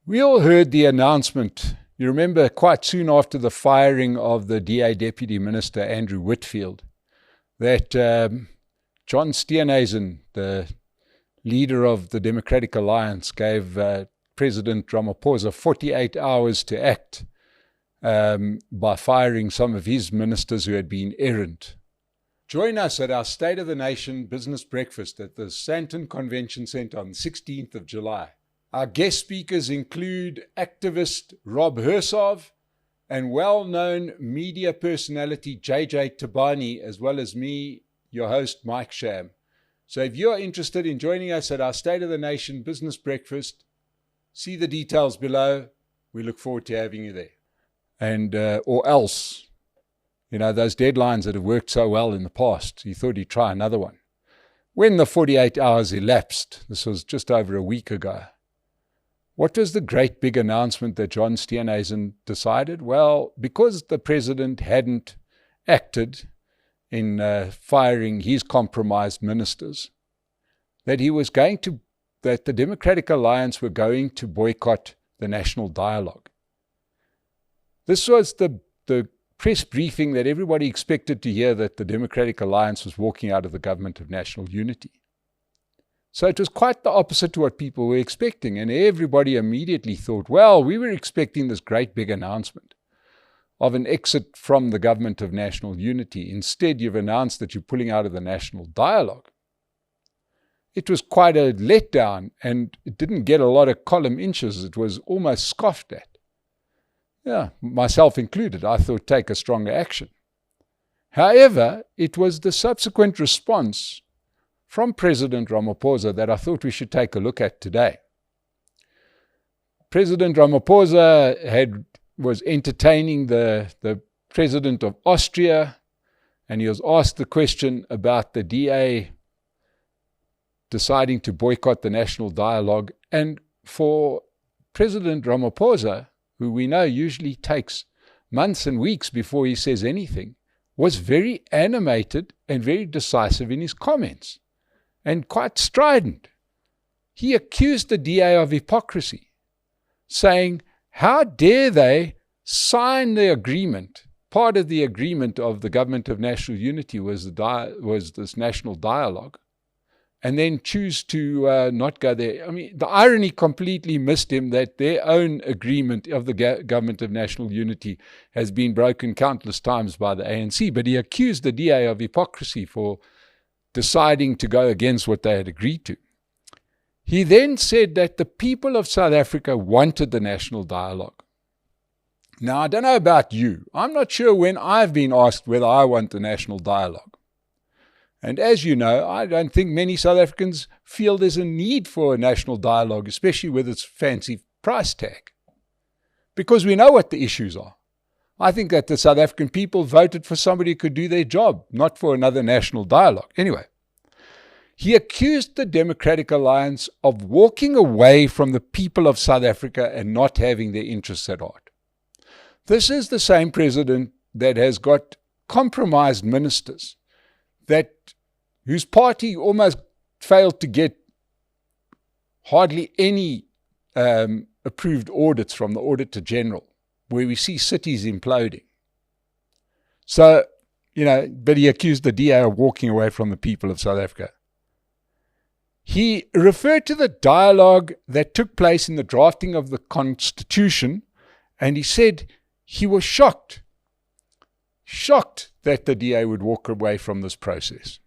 We all heard the announcement, you remember, quite soon after the firing of the DA Deputy Minister Andrew Whitfield, that John Steenhuisen, the leader of the Democratic Alliance, gave President Ramaphosa 48 hours to act by firing some of his ministers who had been errant. Join us at our State of the Nation business breakfast at the Sandton Convention Centre on the 16th of July. Our guest speakers include activist Rob Hersov and well-known media personality JJ Tabani, as well as me, your host, Mike Sham. So if you're interested in joining us at our State of the Nation business breakfast, see the details below. We look forward to having you there. And, or else, you know, those deadlines that have worked so well in the past, you thought he'd try another one. When the 48 hours elapsed, this was just over a week ago, what was the great big announcement that John Steenhuisen decided? Well, because the president hadn't acted in firing his compromised ministers, that the Democratic Alliance were going to boycott the national dialogue. This was the press briefing that everybody expected to hear, that the Democratic Alliance was walking out of the government of national unity. So it was quite the opposite to what people were expecting, and everybody immediately thought, well, we were expecting this great big announcement of an exit from the government of national unity. Instead, you've announced that you're pulling out of the national dialogue. It was quite a letdown, and it didn't get a lot of column inches. It was almost scoffed at. Yeah, myself included. I thought, take a stronger action. However, it was the subsequent response from President Ramaphosa that I thought we should take a look at today. President Ramaphosa was entertaining the president of Austria, and he was asked the question about the DA deciding to boycott the national dialogue. And for President Ramaphosa, who we know usually takes months and weeks before he says anything, was very animated and very decisive in his comments, and quite strident. He accused the DA of hypocrisy, saying, how dare they sign the agreement? Part of the agreement of the government of national unity was this national dialogue, and then choose to not go there. I mean, the irony completely missed him that their own agreement of the government of national unity has been broken countless times by the ANC, but he accused the DA of hypocrisy for deciding to go against what they had agreed to. He then said that the people of South Africa wanted the national dialogue. Now, I don't know about you. I'm not sure when I've been asked whether I want the national dialogue. And as you know, I don't think many South Africans feel there's a need for a national dialogue, especially with its fancy price tag, because we know what the issues are. I think that the South African people voted for somebody who could do their job, not for another national dialogue. Anyway, he accused the Democratic Alliance of walking away from the people of South Africa and not having their interests at heart. This is the same president that has got compromised ministers, whose party almost failed to get hardly any approved audits from the Auditor General, where we see cities imploding. So, but he accused the DA of walking away from the people of South Africa. He referred to the dialogue that took place in the drafting of the Constitution, and he said he was shocked that the DA would walk away from this process.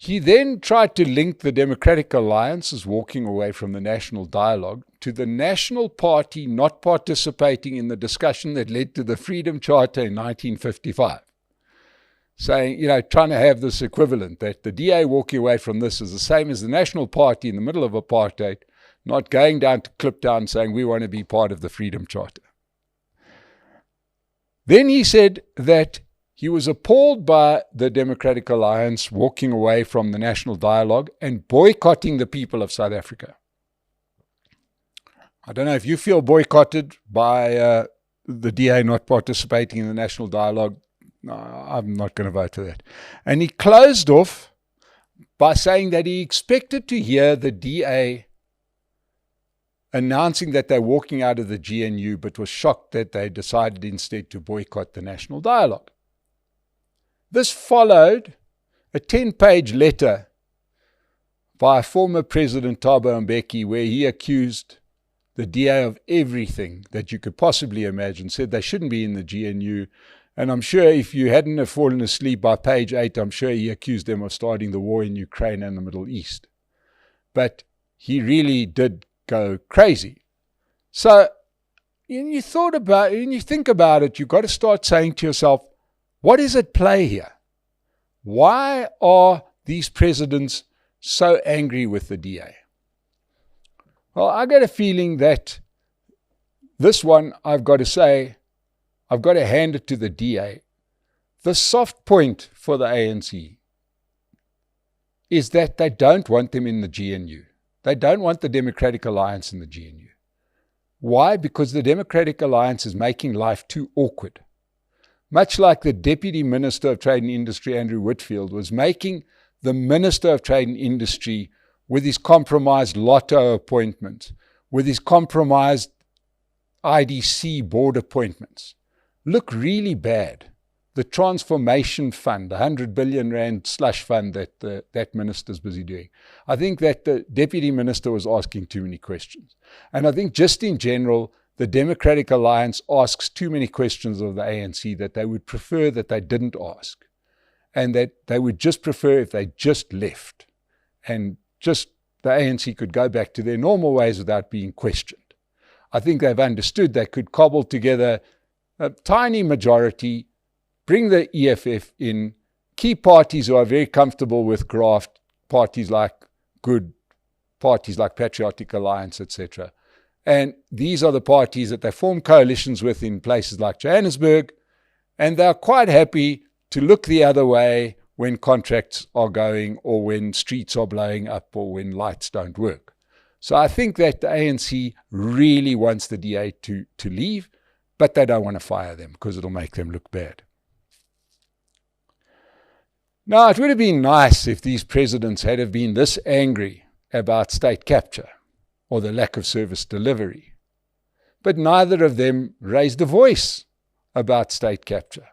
He then tried to link the Democratic Alliance's walking away from the national dialogue to the National Party not participating in the discussion that led to the Freedom Charter in 1955. Saying, trying to have this equivalent, that the DA walking away from this is the same as the National Party in the middle of apartheid, not going down to Kliptown saying we want to be part of the Freedom Charter. Then he said that he was appalled by the Democratic Alliance walking away from the national dialogue and boycotting the people of South Africa. I don't know if you feel boycotted by the DA not participating in the national dialogue. No, I'm not going to vote for that. And he closed off by saying that he expected to hear the DA announcing that they're walking out of the GNU, but was shocked that they decided instead to boycott the national dialogue. This followed a 10-page letter by former President Thabo Mbeki, where he accused the DA of everything that you could possibly imagine, said they shouldn't be in the GNU. And I'm sure if you hadn't have fallen asleep by page 8, I'm sure he accused them of starting the war in Ukraine and the Middle East. But he really did go crazy. So when you think about it, you've got to start saying to yourself, what is at play here? Why are these presidents so angry with the DA? Well, I got a feeling that this one, I've got to say, I've got to hand it to the DA. The soft point for the ANC is that they don't want them in the GNU. They don't want the Democratic Alliance in the GNU. Why? Because the Democratic Alliance is making life too awkward. Much like the Deputy Minister of Trade and Industry, Andrew Whitfield, was making the Minister of Trade and Industry, with his compromised lotto appointments, with his compromised IDC board appointments, look really bad. The Transformation Fund, the 100 billion rand slush fund that that minister's busy doing. I think that the Deputy Minister was asking too many questions. And I think just in general, the Democratic Alliance asks too many questions of the ANC that they would prefer that they didn't ask. And that they would just prefer if they just left. And just the ANC could go back to their normal ways without being questioned. I think they've understood they could cobble together a tiny majority, bring the EFF in, key parties who are very comfortable with graft, parties like Good, parties like Patriotic Alliance, etc. And these are the parties that they form coalitions with in places like Johannesburg, and they're quite happy to look the other way when contracts are going, or when streets are blowing up, or when lights don't work. So I think that the ANC really wants the DA to leave, but they don't want to fire them because it'll make them look bad. Now, it would have been nice if these presidents had have been this angry about state capture or the lack of service delivery. But neither of them raised a voice about state capture.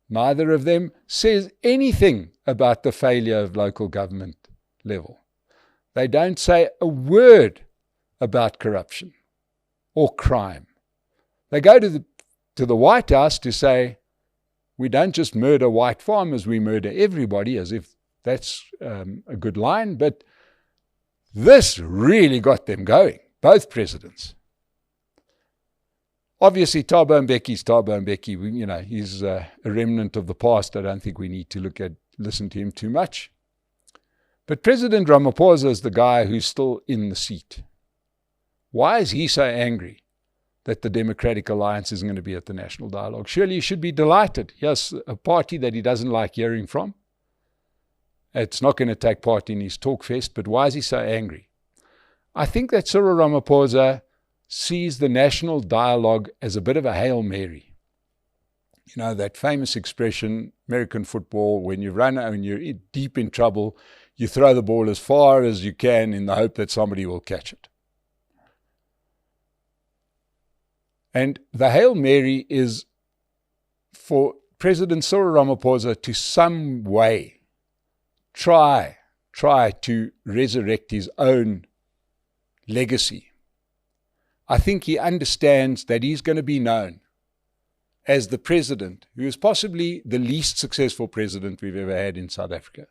Neither of them says anything about the failure of local government level. They don't say a word about corruption or crime. They go to the White House to say, we don't just murder white farmers, we murder everybody, as if that's a good line. But this really got them going, both presidents. Obviously, Thabo Mbeki's Thabo Mbeki. He's a remnant of the past. I don't think we need to listen to him too much. But President Ramaphosa is the guy who's still in the seat. Why is he so angry that the Democratic Alliance isn't going to be at the National Dialogue? Surely he should be delighted. Yes, a party that he doesn't like hearing from. It's not going to take part in his talk fest, but why is he so angry? I think that Cyril Ramaphosa sees the National Dialogue as a bit of a Hail Mary. That famous expression, American football, when you're deep in trouble, you throw the ball as far as you can in the hope that somebody will catch it. And the Hail Mary is for President Cyril Ramaphosa to some way try to resurrect his own legacy. I think he understands that he's going to be known as the president who is possibly the least successful president we've ever had in South Africa.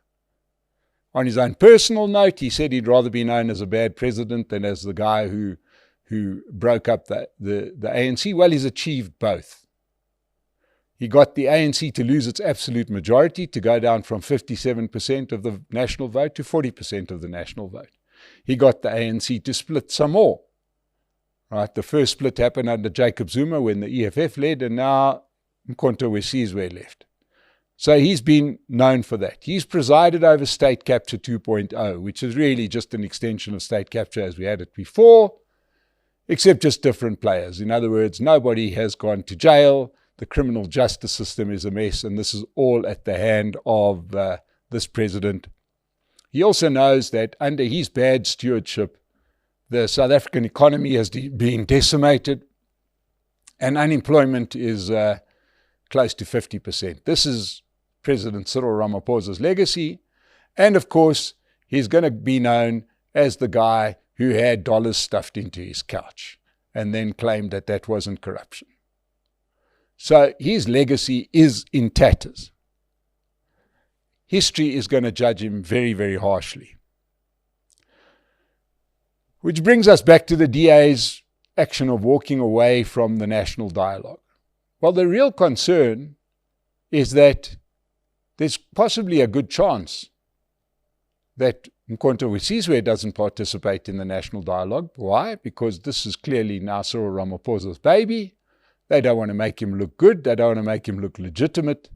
On his own personal note, he said he'd rather be known as a bad president than as the guy who broke up the ANC. Well, he's achieved both. He got the ANC to lose its absolute majority, to go down from 57% of the national vote to 40% of the national vote. He got the ANC to split some more. Right? The first split happened under Jacob Zuma when the EFF led, and now Mkhonto Wesizwe left. So he's been known for that. He's presided over State Capture 2.0, which is really just an extension of State Capture as we had it before, except just different players. In other words, nobody has gone to jail. The criminal justice system is a mess, and this is all at the hand of this president. He also knows that under his bad stewardship, the South African economy has been decimated, and unemployment is close to 50%. This is President Cyril Ramaphosa's legacy, and of course, he's going to be known as the guy who had dollars stuffed into his couch and then claimed that that wasn't corruption. So his legacy is in tatters. History is going to judge him very, very harshly. Which brings us back to the DA's action of walking away from the national dialogue. Well, the real concern is that there's possibly a good chance that Mkhonto Wesizwe doesn't participate in the national dialogue. Why? Because this is clearly now Cyril Ramaphosa's baby. They don't want to make him look good. They don't want to make him look legitimate.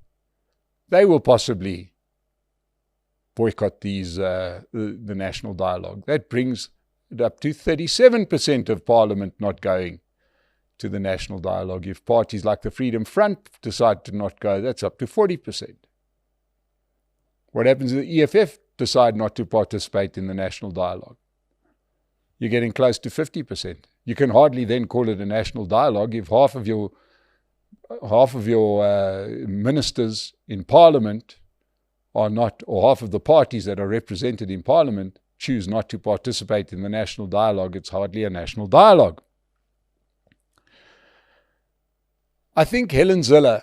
They will possibly boycott the national dialogue. That brings it up to 37% of Parliament not going to the national dialogue. If parties like the Freedom Front decide to not go, that's up to 40%. What happens if the EFF decide not to participate in the national dialogue? You're getting close to 50%. You can hardly then call it a national dialogue if half of your ministers in Parliament are not, or half of the parties that are represented in Parliament choose not to participate in the national dialogue. It's hardly a national dialogue. I think Helen Zille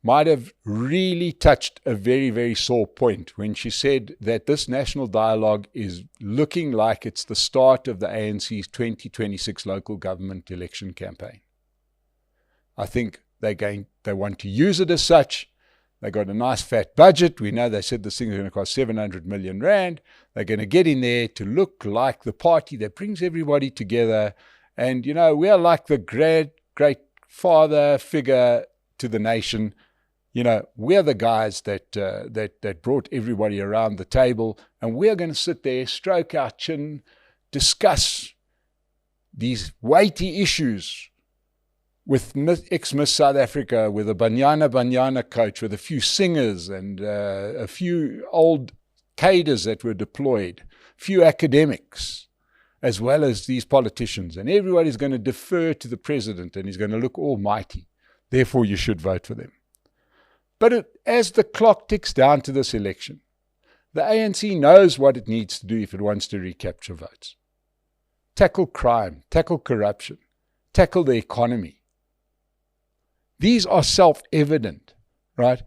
might have really touched a very, very sore point when she said that this national dialogue is looking like it's the start of the ANC's 2026 local government election campaign. I think they want to use it as such. They got a nice fat budget. We know they said this thing is going to cost 700 million rand. They're going to get in there to look like the party that brings everybody together. And, you know, we are like the great father figure to the nation. You know, we're the guys that brought everybody around the table, and we're going to sit there, stroke our chin, discuss these weighty issues with ex-Miss South Africa, with a Banyana coach, with a few singers and a few old cadres that were deployed, a few academics, as well as these politicians. And everybody's going to defer to the president, and he's going to look almighty. Therefore, you should vote for them. But as the clock ticks down to this election, the ANC knows what it needs to do if it wants to recapture votes. Tackle crime, tackle corruption, tackle the economy. These are self-evident, right?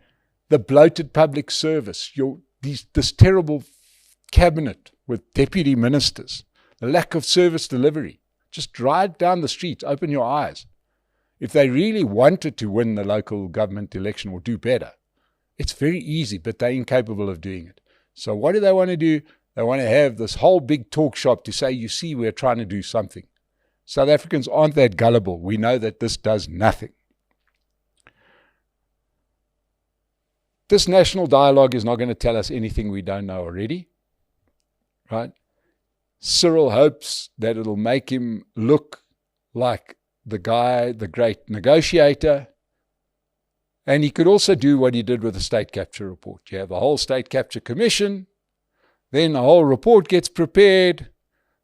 The bloated public service, this terrible cabinet with deputy ministers, the lack of service delivery. Just ride down the streets, open your eyes. If they really wanted to win the local government election or do better, it's very easy, but they're incapable of doing it. So what do they want to do? They want to have this whole big talk shop to say, you see, we're trying to do something. South Africans aren't that gullible. We know that this does nothing. This national dialogue is not going to tell us anything we don't know already, right? Cyril hopes that it'll make him look like the guy, the great negotiator. And he could also do what he did with the state capture report. You have a whole state capture commission, then a whole report gets prepared,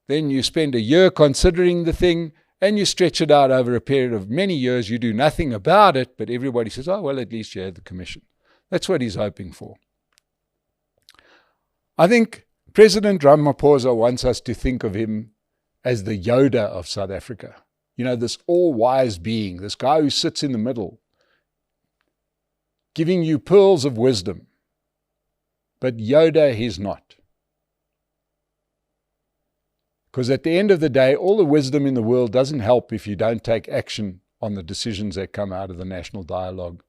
then you spend a year considering the thing, and you stretch it out over a period of many years. You do nothing about it, but everybody says, oh, well, at least you had the commission. That's what he's hoping for. I think President Ramaphosa wants us to think of him as the Yoda of South Africa. You know, this all-wise being, this guy who sits in the middle, giving you pearls of wisdom. But Yoda, he's not. Because at the end of the day, all the wisdom in the world doesn't help if you don't take action on the decisions that come out of the national dialogue.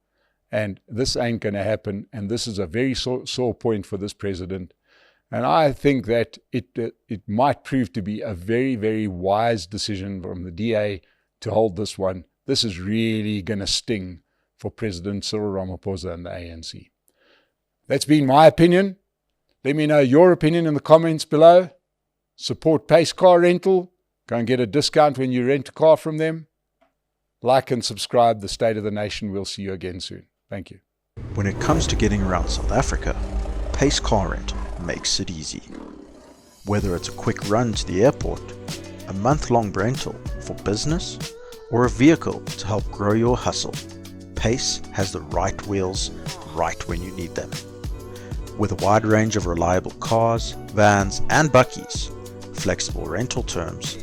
And this ain't going to happen. And this is a very sore point for this president. And I think that it might prove to be a very, very wise decision from the DA to hold this one. This is really going to sting for President Cyril Ramaphosa and the ANC. That's been my opinion. Let me know your opinion in the comments below. Support Pace Car Rental. Go and get a discount when you rent a car from them. Like and subscribe. The State of the Nation. We'll see you again soon. Thank you. When it comes to getting around South Africa, Pace Car Rental makes it easy. Whether it's a quick run to the airport a month-long rental for business, or a vehicle to help grow your hustle, Pace has the right wheels right when you need them. With a wide range of reliable cars, vans and bakkies, flexible rental terms,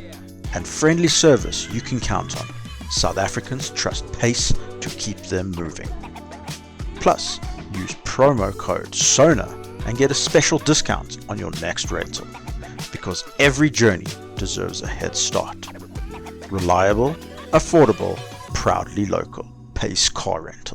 and friendly service you can count on, South Africans trust Pace to keep them moving. Plus, use promo code SONA and get a special discount on your next rental, because every journey deserves a head start. Reliable, affordable, proudly local. Pace Car Rent.